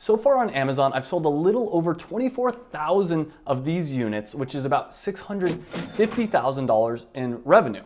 So far on Amazon, I've sold a little over 24,000 of these units, which is about $650,000 in revenue.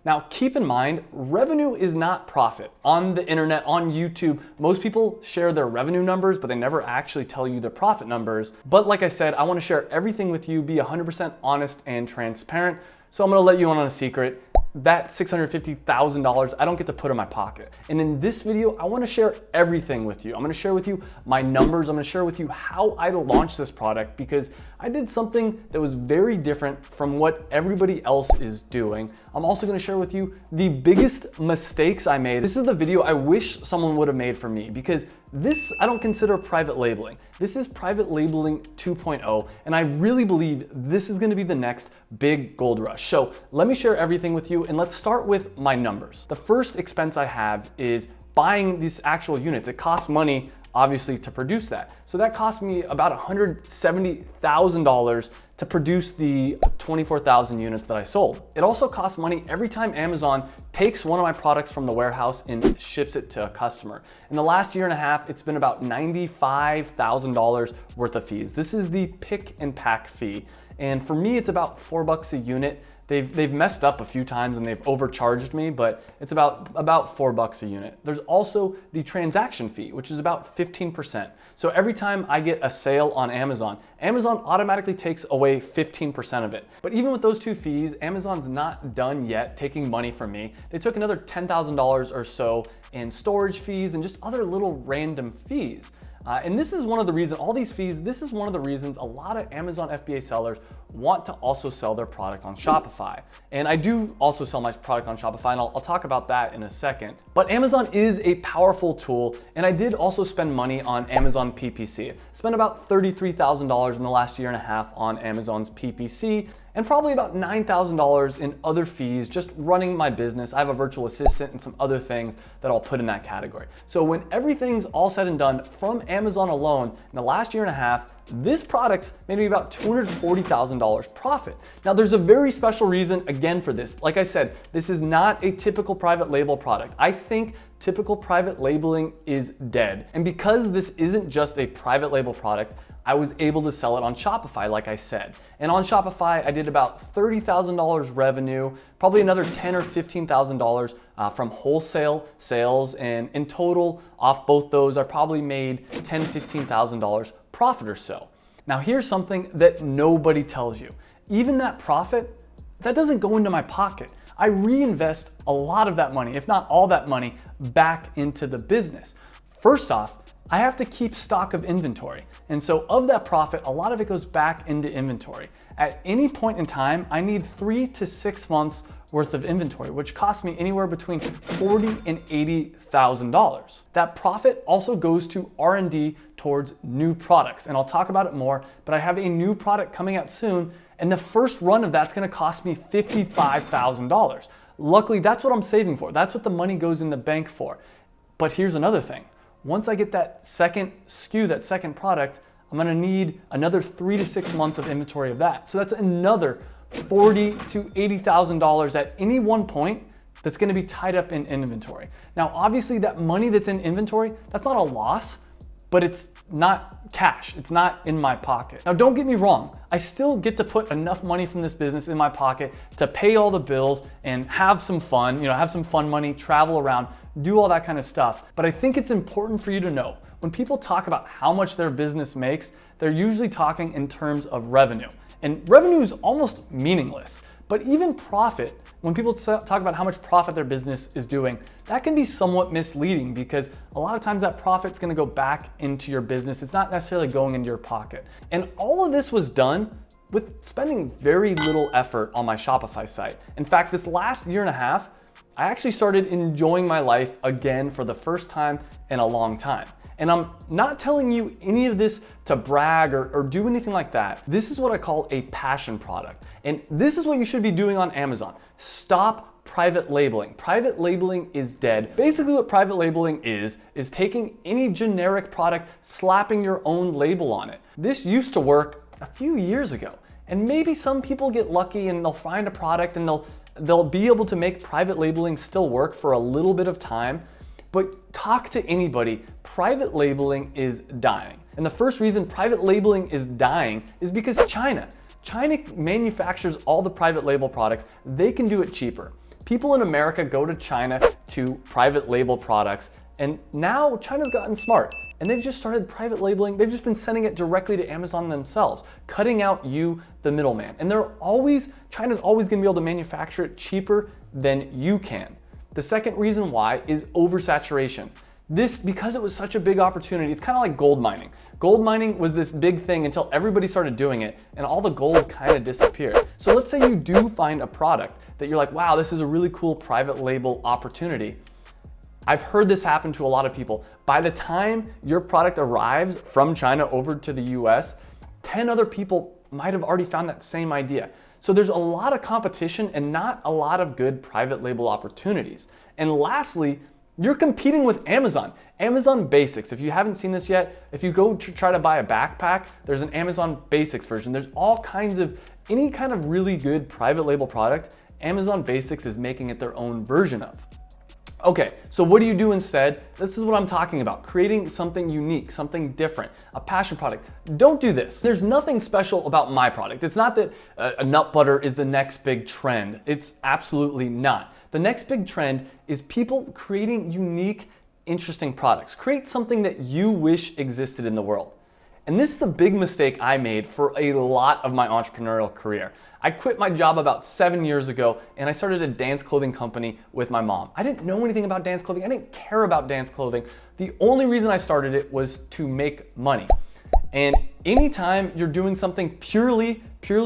Now, keep in mind, revenue is not profit. On the internet, on YouTube, most people share their revenue numbers, but they never actually tell you their profit numbers. But like I said, I want to share everything with you, be 100% honest and transparent. So I'm going to let you in on a secret. That $650,000 I don't get to put in my pocket. And in this video, I want to share everything with you. I'm going to share with you my numbers. I'm going to share with you how I launched this product, because I did something that was very different from what everybody else is doing. I'm also going to share with you the biggest mistakes I made. This is the video I wish someone would have made for me, because this I don't consider private labeling. This is private labeling 2.0, and I really believe this is going to be the next big gold rush. So let me share everything with you, and let's start with my numbers. The first expense I have is buying these actual units. It costs money, obviously, to produce that. So that cost me about $170,000 to produce the 24,000 units that I sold. It also costs money every time Amazon takes one of my products from the warehouse and ships it to a customer. In the last year and a half, it's been about $95,000 worth of fees. This is the pick and pack fee. And for me, it's about $4 a unit. They've messed up a few times and they've overcharged me, but it's about $4 a unit. There's also the transaction fee, which is about 15%. So every time I get a sale on Amazon, Amazon automatically takes away 15% of it. But even with those two fees, Amazon's not done yet taking money from me. They took another $10,000 or so in storage fees and just other little random fees. And this is one of the reasons, all these fees, this is one of the reasons a lot of Amazon FBA sellers want to also sell their product on Shopify. And I do also sell my product on Shopify, and I'll talk about that in a second. But Amazon is a powerful tool, and I did also spend money on Amazon PPC. Spent about $33,000 in the last year and a half on Amazon's PPC, and probably about $9,000 in other fees just running my business. I have a virtual assistant and some other things that I'll put in that category. So when everything's all said and done from Amazon alone, in the last year and a half, this product's made me about $240,000 profit. Now, there's a very special reason again for this. Like I said, this is not a typical private label product. I think typical private labeling is dead. And because this isn't just a private label product, I was able to sell it on Shopify, like I said. And on Shopify, I did about $30,000 revenue, probably another $10,000 or $15,000 from wholesale sales. And in total, off both those, I probably made $10,000, $15,000 profit or so. Now, here's something that nobody tells you. Even that profit, that doesn't go into my pocket. I reinvest a lot of that money, if not all that money, back into the business. First off, I have to keep stock of inventory. And so of that profit, a lot of it goes back into inventory. At any point in time, I need 3 to 6 months worth of inventory, which costs me anywhere between $40,000 and $80,000. That profit also goes to R&D towards new products. And I'll talk about it more, but I have a new product coming out soon, and the first run of that's gonna cost me $55,000. Luckily, that's what I'm saving for. That's what the money goes in the bank for. But here's another thing. Once I get that second SKU, that second product, I'm gonna need another 3 to 6 months of inventory of that. So that's another $40,000 to $80,000 at any one point that's gonna be tied up in inventory. Now, obviously that money that's in inventory, that's not a loss, but it's not cash. It's not in my pocket. Now, don't get me wrong. I still get to put enough money from this business in my pocket to pay all the bills and have some fun, have some fun money, travel around, do all that kind of stuff. But I think it's important for you to know, when people talk about how much their business makes, they're usually talking in terms of revenue. And revenue is almost meaningless. But even profit, when people talk about how much profit their business is doing, that can be somewhat misleading, because a lot of times that profit's gonna go back into your business. It's not necessarily going into your pocket. And all of this was done with spending very little effort on my Shopify site. In fact, this last year and a half, I actually started enjoying my life again for the first time in a long time. And I'm not telling you any of this to brag or do anything like that. This is what I call a passion product. And this is what you should be doing on Amazon. Stop private labeling. Private labeling is dead. Basically what private labeling is taking any generic product, slapping your own label on it. This used to work a few years ago. And maybe some people get lucky and they'll find a product and they'll be able to make private labeling still work for a little bit of time. But talk to anybody, private labeling is dying. And the first reason private labeling is dying is because China manufactures all the private label products. They can do it cheaper. People in America go to China to private label products, and now China's gotten smart and they've just started private labeling. They've just been sending it directly to Amazon themselves, cutting out you, the middleman. And China's always gonna be able to manufacture it cheaper than you can. The second reason why is oversaturation. Because it was such a big opportunity, it's kind of like gold mining. Gold mining was this big thing until everybody started doing it and all the gold kind of disappeared. So let's say you do find a product that you're like, wow, this is a really cool private label opportunity. I've heard this happen to a lot of people. By the time your product arrives from China over to the US, 10 other people might have already found that same idea. So there's a lot of competition and not a lot of good private label opportunities. And lastly, you're competing with Amazon. Amazon Basics. If you haven't seen this yet, if you go to try to buy a backpack, there's an Amazon Basics version. There's all kinds of, any kind of really good private label product, Amazon Basics is making it their own version of. Okay, so what do you do instead? This is what I'm talking about, creating something unique, something different, a passion product. Don't do this. There's nothing special about my product. It's not that a nut butter is the next big trend. It's absolutely not. The next big trend is people creating unique, interesting products. Create something that you wish existed in the world. And this is a big mistake I made for a lot of my entrepreneurial career. I quit my job about 7 years ago and I started a dance clothing company with my mom. I didn't know anything about dance clothing. I didn't care about dance clothing. The only reason I started it was to make money. And anytime you're doing something purely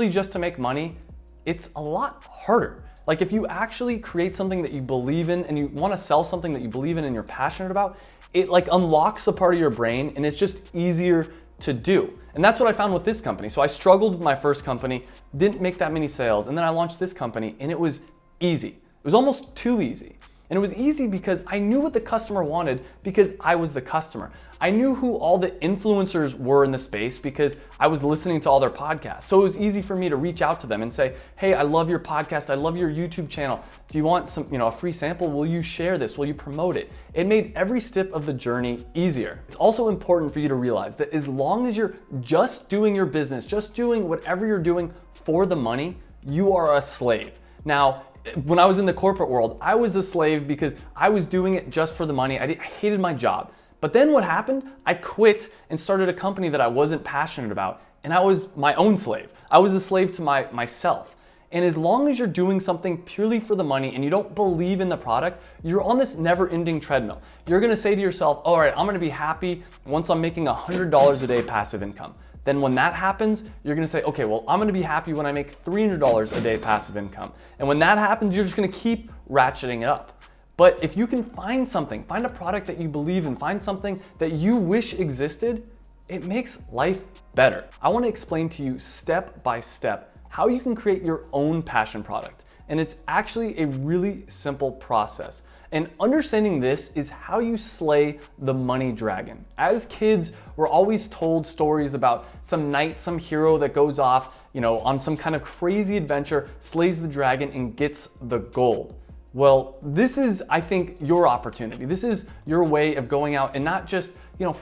just to make money, it's a lot harder. Like if you actually create something that you believe in and you want to sell something that you believe in and you're passionate about, it like unlocks a part of your brain and it's just easier to do. And that's what I found with this company. So I struggled with my first company, didn't make that many sales, and then I launched this company and it was easy. It was almost too easy. And it was easy because I knew what the customer wanted because I was the customer. I knew who all the influencers were in the space because I was listening to all their podcasts. So it was easy for me to reach out to them and say, hey, I love your podcast. I love your YouTube channel. Do you want a free sample? Will you share this? Will you promote it? It made every step of the journey easier. It's also important for you to realize that as long as you're just doing your business, just doing whatever you're doing for the money, you are a slave. Now, when I was in the corporate world, I was a slave because I was doing it just for the money. I hated my job. But then what happened? I quit and started a company that I wasn't passionate about, and I was my own slave. I was a slave to myself. And as long as you're doing something purely for the money and you don't believe in the product, you're on this never-ending treadmill. You're gonna say to yourself, all right, I'm gonna be happy once I'm making $100 a day passive income. Then when that happens, you're gonna say, okay, well, I'm gonna be happy when I make $300 a day passive income. And when that happens, you're just gonna keep ratcheting it up. But if you can find a product that you believe in, find something that you wish existed, it makes life better. I wanna explain to you step by step how you can create your own passion product. And it's actually a really simple process. And understanding this is how you slay the money dragon. As kids, we're always told stories about some knight, some hero that goes off, on some kind of crazy adventure, slays the dragon and gets the gold. Well, this is, I think, your opportunity. This is your way of going out and not just,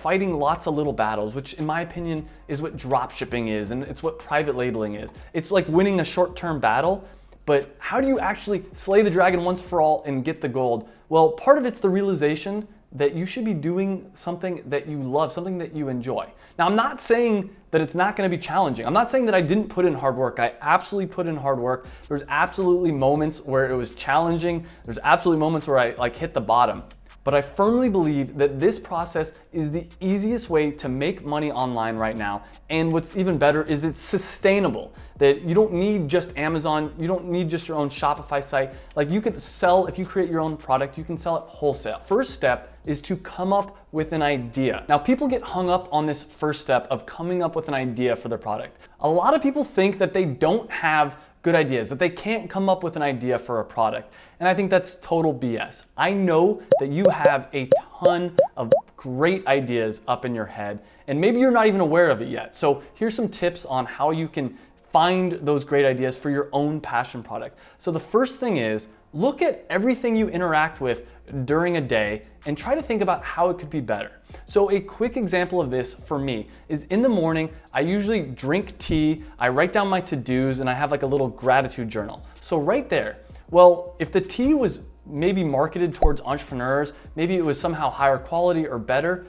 fighting lots of little battles, which in my opinion is what drop shipping is and it's what private labeling is. It's like winning a short-term battle, but how do you actually slay the dragon once for all and get the gold? Well, part of it's the realization that you should be doing something that you love, something that you enjoy. Now, I'm not saying that it's not gonna be challenging. I'm not saying that I didn't put in hard work. I absolutely put in hard work. There's absolutely moments where it was challenging. There's absolutely moments where I hit the bottom. But I firmly believe that this process is the easiest way to make money online right now. And what's even better is it's sustainable. That you don't need just Amazon, you don't need just your own Shopify site. Like you could sell, if you create your own product, you can sell it wholesale. First step is to come up with an idea. Now people get hung up on this first step of coming up with an idea for their product. A lot of people think that they don't have good ideas, that they can't come up with an idea for a product. And I think that's total BS. I know that you have a ton of great ideas up in your head, and maybe you're not even aware of it yet. So here's some tips on how you can find those great ideas for your own passion product. So the first thing is, look at everything you interact with during a day and try to think about how it could be better. So a quick example of this for me is in the morning, I usually drink tea, I write down my to-dos, and I have like a little gratitude journal. So right there, well, if the tea was maybe marketed towards entrepreneurs, maybe it was somehow higher quality or better,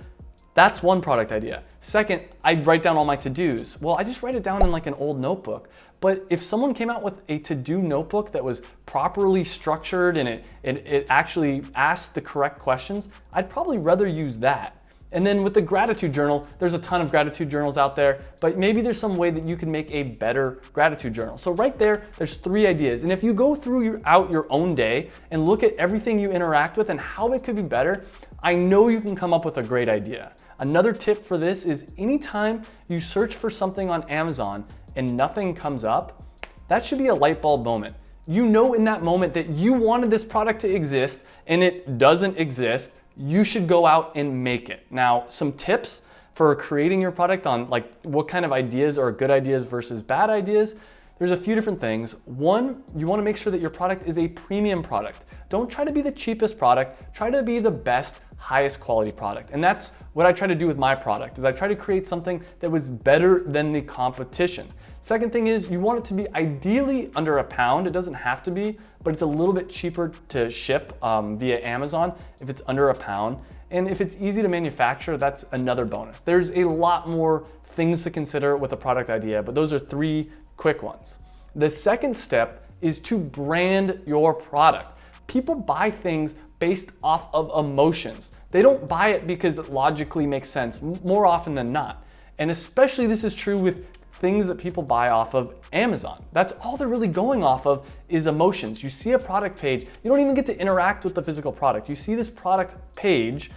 that's one product idea. Second, I write down all my to-dos. Well, I just write it down in like an old notebook. But if someone came out with a to-do notebook that was properly structured and it actually asked the correct questions, I'd probably rather use that. And then with the gratitude journal, there's a ton of gratitude journals out there, but maybe there's some way that you can make a better gratitude journal. So right there's 3 ideas. And if you go throughout your own day and look at everything you interact with and how it could be better, I know you can come up with a great idea. Another tip for this is anytime you search for something on Amazon and nothing comes up, that should be a light bulb moment. You know in that moment that you wanted this product to exist and it doesn't exist, you should go out and make it. Now, some tips for creating your product on like what kind of ideas are good ideas versus bad ideas. There's a few different things. One, you want to make sure that your product is a premium product. Don't try to be the cheapest product, try to be the best, highest quality product. And that's what I try to do with my product, is I try to create something that was better than the competition. Second thing is you want it to be ideally under £1. It doesn't have to be, but it's a little bit cheaper to ship via Amazon if it's under £1. And if it's easy to manufacture, that's another bonus. There's a lot more things to consider with a product idea, but those are 3 quick ones. The second step is to brand your product. People buy things based off of emotions. They don't buy it because it logically makes sense more often than not. And especially this is true with things that people buy off of Amazon. That's all they're really going off of is emotions. You see a product page, you don't even get to interact with the physical product. You see this product page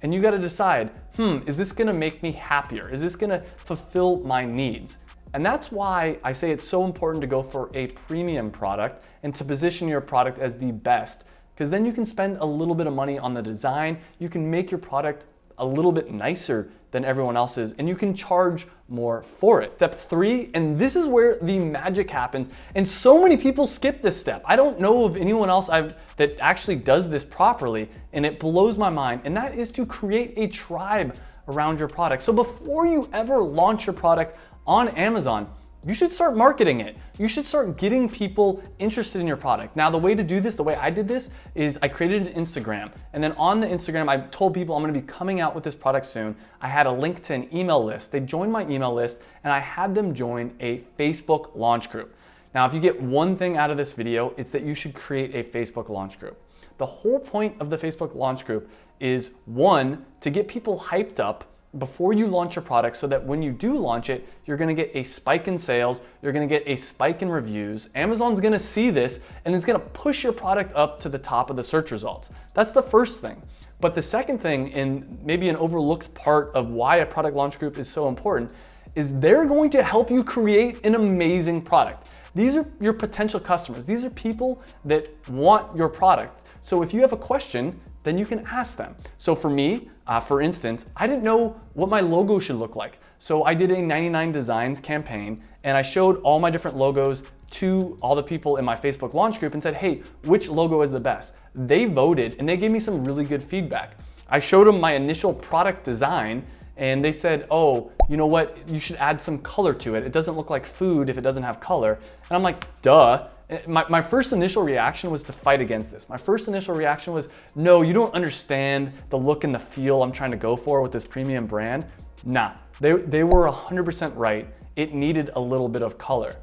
and you got to decide, is this going to make me happier? Is this going to fulfill my needs? And that's why I say it's so important to go for a premium product and to position your product as the best, because then you can spend a little bit of money on the design, you can make your product a little bit nicer than everyone else's, and you can charge more for it. Step 3, and this is where the magic happens, and so many people skip this step. I don't know of anyone else that actually does this properly, and it blows my mind, and that is to create a tribe around your product. So before you ever launch your product on Amazon, you should start marketing it. You should start getting people interested in your product. Now, the way to do this, the way I did this, is I created an Instagram. And then on the Instagram, I told people I'm gonna be coming out with this product soon. I had a link to an email list. They joined my email list and I had them join a Facebook launch group. Now, if you get one thing out of this video, it's that you should create a Facebook launch group. The whole point of the Facebook launch group is, 1, to get people hyped up before you launch your product so that when you do launch it, you're gonna get a spike in sales, you're gonna get a spike in reviews. Amazon's gonna see this and it's gonna push your product up to the top of the search results. That's the first thing. But the second thing, and maybe an overlooked part of why a product launch group is so important, is they're going to help you create an amazing product. These are your potential customers. These are people that want your product. So if you have a question, then you can ask them. So for me, for instance, I didn't know what my logo should look like. So I did a 99 Designs campaign and I showed all my different logos to all the people in my Facebook launch group and said, hey, which logo is the best? They voted and they gave me some really good feedback. I showed them my initial product design and they said, oh, you know what? You should add some color to it. It doesn't look like food if it doesn't have color. And I'm like, duh. My first initial reaction was to fight against this. My first initial reaction was, no, you don't understand the look and the feel I'm trying to go for with this premium brand. Nah, they were 100% right. It needed a little bit of color.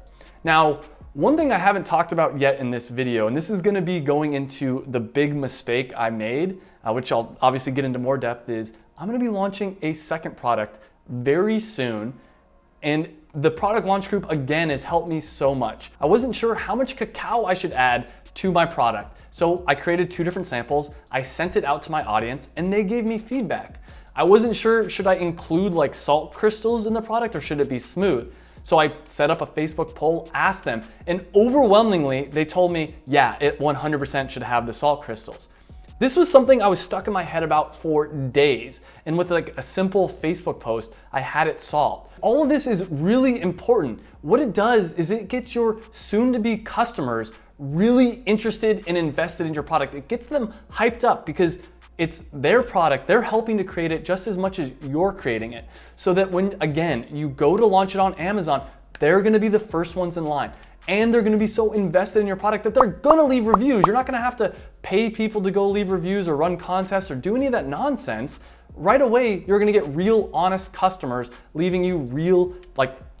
Now, one thing I haven't talked about yet in this video, and this is gonna be going into the big mistake I made, which I'll obviously get into more depth, is I'm gonna be launching a second product very soon. And the product launch group, again, has helped me so much. I wasn't sure how much cacao I should add to my product. So I created 2 different samples. I sent it out to my audience and they gave me feedback. I wasn't sure, should I include like salt crystals in the product or should it be smooth? So I set up a Facebook poll, asked them, and overwhelmingly they told me, yeah, it 100% should have the salt crystals. This was something I was stuck in my head about for days, and with like a simple Facebook post, I had it solved. All of this is really important. What it does is it gets your soon-to-be customers really interested and invested in your product. It gets them hyped up because it's their product, they're helping to create it just as much as you're creating it. So that when, again, you go to launch it on Amazon, they're gonna be the first ones in line. And they're gonna be so invested in your product that they're gonna leave reviews. You're not gonna have to pay people to go leave reviews or run contests or do any of that nonsense. Right away, you're gonna get real, honest customers leaving you real,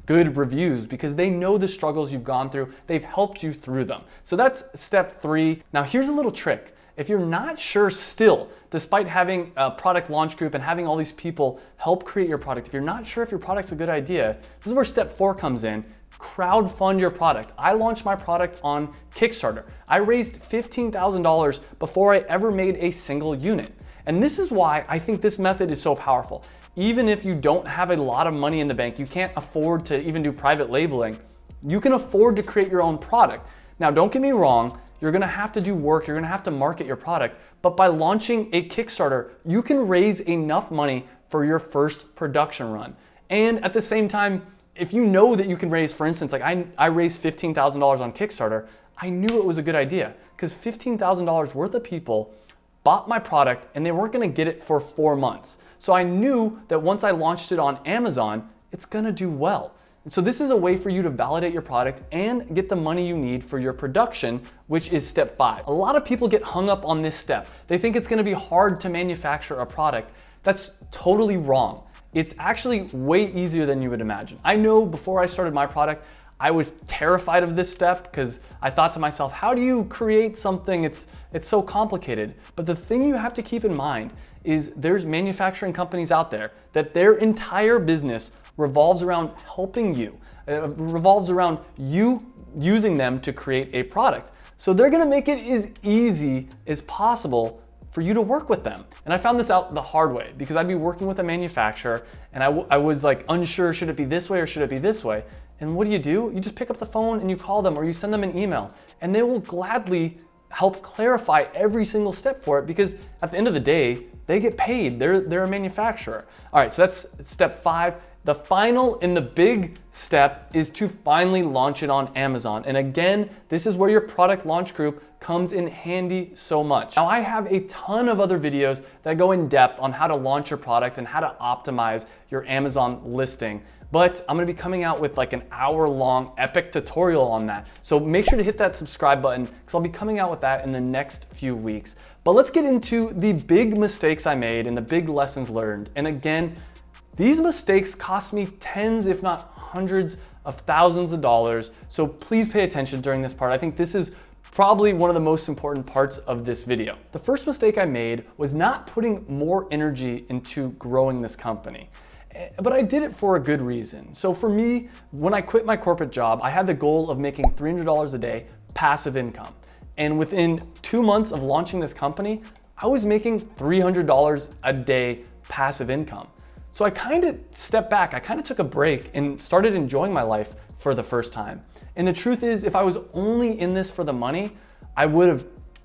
good reviews because they know the struggles you've gone through. They've helped you through them. So that's step 3. Now here's a little trick. If you're not sure still, despite having a product launch group and having all these people help create your product, if you're not sure if your product's a good idea, this is where step 4 comes in. Crowdfund your product. I launched my product on Kickstarter. I raised $15,000 before I ever made a single unit. And this is why I think this method is so powerful. Even if you don't have a lot of money in the bank, you can't afford to even do private labeling, you can afford to create your own product. Now, don't get me wrong, you're gonna have to do work, you're gonna have to market your product, but by launching a Kickstarter, you can raise enough money for your first production run. And at the same time, if you know that you can raise, for instance, I raised $15,000 on Kickstarter, I knew it was a good idea because $15,000 worth of people bought my product and they weren't gonna get it for 4 months. So I knew that once I launched it on Amazon, it's gonna do well. And so this is a way for you to validate your product and get the money you need for your production, which is step 5. A lot of people get hung up on this step. They think it's gonna be hard to manufacture a product. That's totally wrong. It's actually way easier than you would imagine. I know before I started my product, I was terrified of this step because I thought to myself, how do you create something? It's so complicated. But the thing you have to keep in mind is there's manufacturing companies out there that their entire business revolves around helping you. It revolves around you using them to create a product. So they're gonna make it as easy as possible for you to work with them. And I found this out the hard way because I'd be working with a manufacturer and I was unsure, should it be this way or should it be this way? And what do? You just pick up the phone and you call them or you send them an email and they will gladly help clarify every single step for it because at the end of the day, they get paid, they're a manufacturer. All right, so that's step 5. The final and the big step is to finally launch it on Amazon. And again, this is where your product launch group comes in handy so much. Now I have a ton of other videos that go in depth on how to launch your product and how to optimize your Amazon listing. But I'm gonna be coming out with an hour-long epic tutorial on that. So make sure to hit that subscribe button because I'll be coming out with that in the next few weeks. But let's get into the big mistakes I made and the big lessons learned. And again, these mistakes cost me tens, if not hundreds of thousands of dollars. So please pay attention during this part. I think this is probably one of the most important parts of this video. The first mistake I made was not putting more energy into growing this company. But I did it for a good reason. So for me, when I quit my corporate job, I had the goal of making $300 a day passive income. And within 2 months of launching this company, I was making $300 a day passive income. So I kind of stepped back, I kind of took a break and started enjoying my life for the first time. And the truth is, if I was only in this for the money, I would have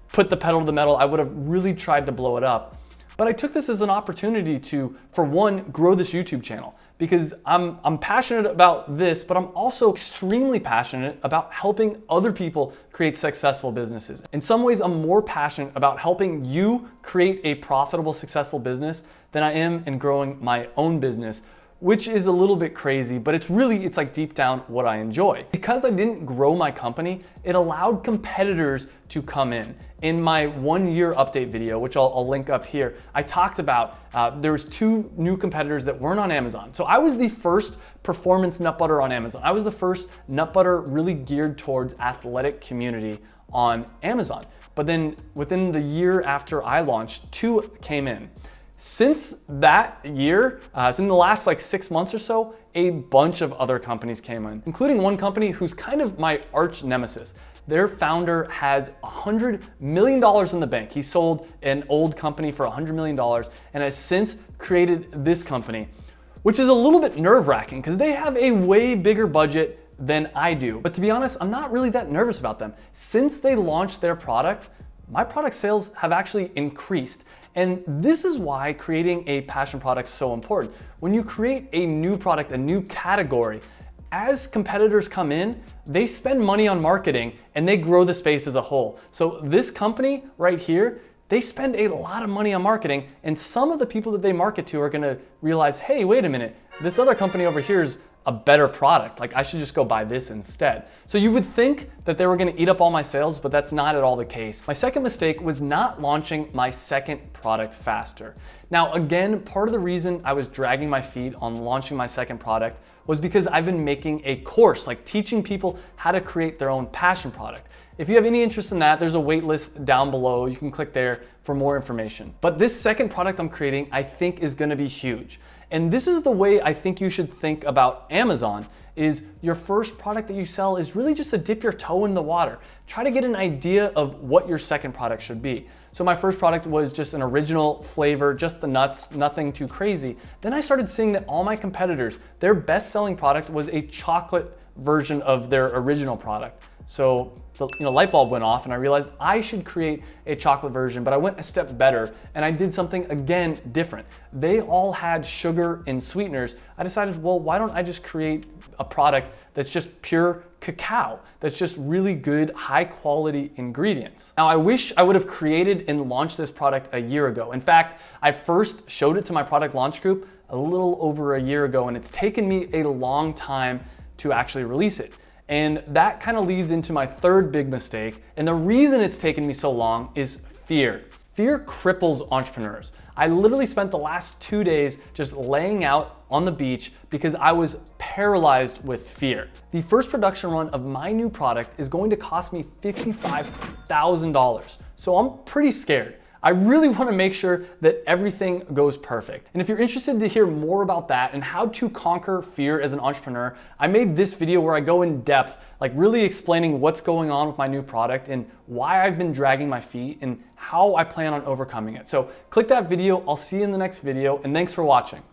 put the pedal to the metal, I would have really tried to blow it up. But I took this as an opportunity to, for one, grow this YouTube channel because I'm passionate about this, but I'm also extremely passionate about helping other people create successful businesses. In some ways, I'm more passionate about helping you create a profitable, successful business than I am in growing my own business, which is a little bit crazy, but it's like deep down what I enjoy. Because I didn't grow my company, it allowed competitors to come in. In my 1-year update video, which I'll link up here, I talked about there was 2 new competitors that weren't on Amazon. So I was the first performance nut butter on Amazon. I was the first nut butter really geared towards athletic community on Amazon. But then within the year after I launched, 2 came in. Since that year, in the last 6 months or so, a bunch of other companies came in, including one company who's kind of my arch nemesis. Their founder has $100 million in the bank. He sold an old company for $100 million and has since created this company, which is a little bit nerve-wracking because they have a way bigger budget than I do. But to be honest, I'm not really that nervous about them. Since they launched their product, my product sales have actually increased. And this is why creating a passion product is so important. When you create a new product, a new category, as competitors come in, they spend money on marketing and they grow the space as a whole. So this company right here, they spend a lot of money on marketing, and some of the people that they market to are gonna realize, hey, wait a minute, this other company over here is a better product. Like, I should just go buy this instead. So you would think that they were gonna eat up all my sales, but that's not at all the case. My second mistake was not launching my second product faster. Now, again, part of the reason I was dragging my feet on launching my second product was because I've been making a course, like teaching people how to create their own passion product. If you have any interest in that, there's a wait list down below. You can click there for more information. But this second product I'm creating, I think is gonna be huge. And this is the way I think you should think about Amazon, is your first product that you sell is really just to dip your toe in the water. Try to get an idea of what your second product should be. So my first product was just an original flavor, just the nuts, nothing too crazy. Then I started seeing that all my competitors, their best-selling product was a chocolate version of their original product. So the light bulb went off and I realized I should create a chocolate version, but I went a step better and I did something again different. They all had sugar and sweeteners. I decided, well, why don't I just create a product that's just pure cacao, that's just really good, high quality ingredients. Now, I wish I would have created and launched this product a year ago. In fact, I first showed it to my product launch group a little over a year ago, and it's taken me a long time to actually release it. And that kind of leads into my third big mistake. And the reason it's taken me so long is fear. Fear cripples entrepreneurs. I literally spent the last 2 days just laying out on the beach because I was paralyzed with fear. The first production run of my new product is going to cost me $55,000. So I'm pretty scared. I really want to make sure that everything goes perfect. And if you're interested to hear more about that and how to conquer fear as an entrepreneur, I made this video where I go in depth, like really explaining what's going on with my new product and why I've been dragging my feet and how I plan on overcoming it. So click that video. I'll see you in the next video, and thanks for watching.